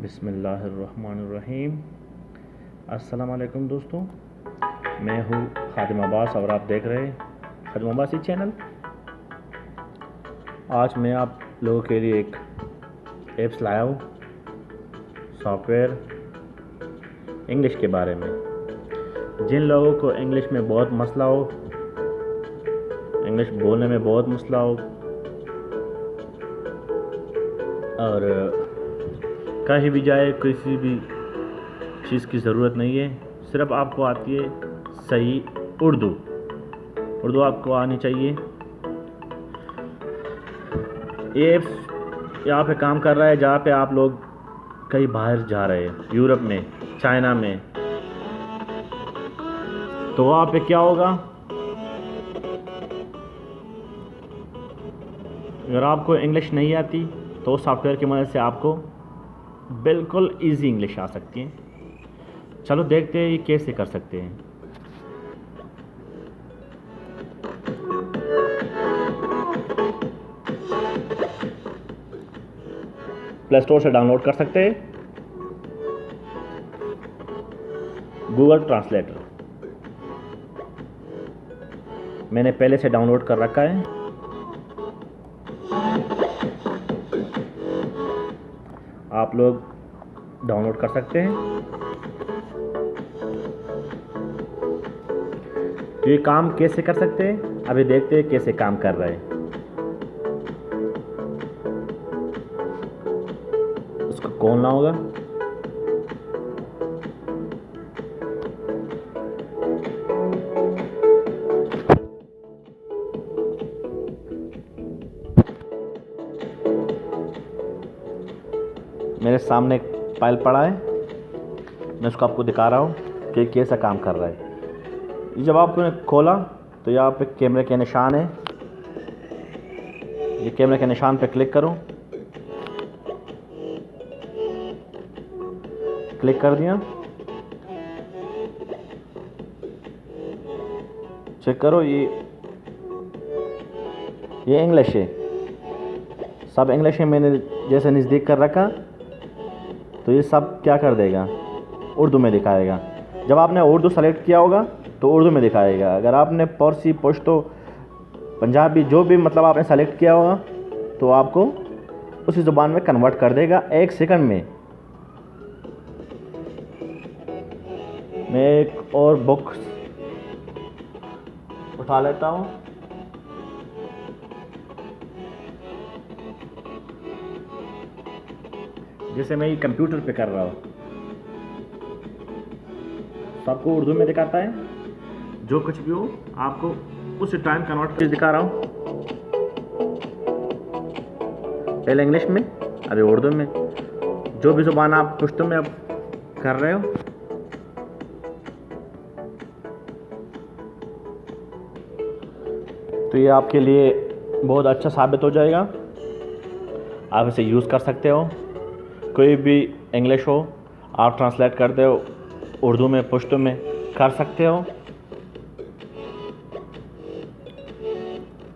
बिस्मिल्लाहिर्रहमानिर्रहीम। अस्सलाम वालेकुम दोस्तों, मैं हूँ खादिम अब्बास और आप देख रहे हैं खादिम अब्बासी चैनल। आज मैं आप लोगों के लिए एक ऐप्स लाया हूँ सॉफ्टवेयर इंग्लिश के बारे में। जिन लोगों को इंग्लिश में बहुत मसला हो, इंग्लिश बोलने में बहुत मसला हो और कहीं भी जाए किसी भी चीज़ की ज़रूरत नहीं है, सिर्फ आपको आती है सही उर्दू आपको आनी चाहिए। ये ऐप्स यहाँ पे काम कर रहा है जहाँ पे आप लोग कहीं बाहर जा रहे हैं, यूरोप में, चाइना में, तो वहाँ पे क्या होगा, अगर आपको इंग्लिश नहीं आती तो सॉफ्टवेयर की मदद से आपको बिल्कुल इजी इंग्लिश आ सकती है। चलो देखते हैं ये कैसे कर सकते हैं। प्ले स्टोर से डाउनलोड कर सकते हैं गूगल ट्रांसलेटर। मैंने पहले से डाउनलोड कर रखा है। आप लोग डाउनलोड कर सकते हैं। तो ये काम कैसे कर सकते हैं, अभी देखते हैं कैसे काम कर रहे हैं। उसको खोलना होगा। मेरे सामने एक फाइल पड़ा है, मैं उसको आपको दिखा रहा हूँ कि कैसा काम कर रहा है। जब आपने खोला तो यहाँ पे कैमरे के निशान है, ये कैमरे के निशान पे क्लिक करो। क्लिक कर दिया, चेक करो। ये इंग्लिश है, सब इंग्लिश है। मैंने जैसे नज़दीक कर रखा तो ये सब क्या कर देगा, उर्दू में दिखाएगा। जब आपने उर्दू सेलेक्ट किया होगा तो उर्दू में दिखाएगा। अगर आपने फारसी, पश्तो, पंजाबी, जो भी मतलब आपने सेलेक्ट किया होगा तो आपको उसी ज़ुबान में कन्वर्ट कर देगा 1 सेकंड में। मैं एक और बुक उठा लेता हूँ। जैसे मैं ये कंप्यूटर पे कर रहा हूँ, सबको उर्दू में दिखाता है। जो कुछ भी हो आपको उसी टाइम कन्वर्ट करके दिखा रहा हूँ। पहले इंग्लिश में, अभी उर्दू में। जो भी ज़ुबान आप पुश्तो में अब कर रहे हो, तो ये आपके लिए बहुत अच्छा साबित हो जाएगा। आप इसे यूज़ कर सकते हो। कोई भी इंग्लिश हो आप ट्रांसलेट करते हो उर्दू में, पुश्तो में कर सकते हो।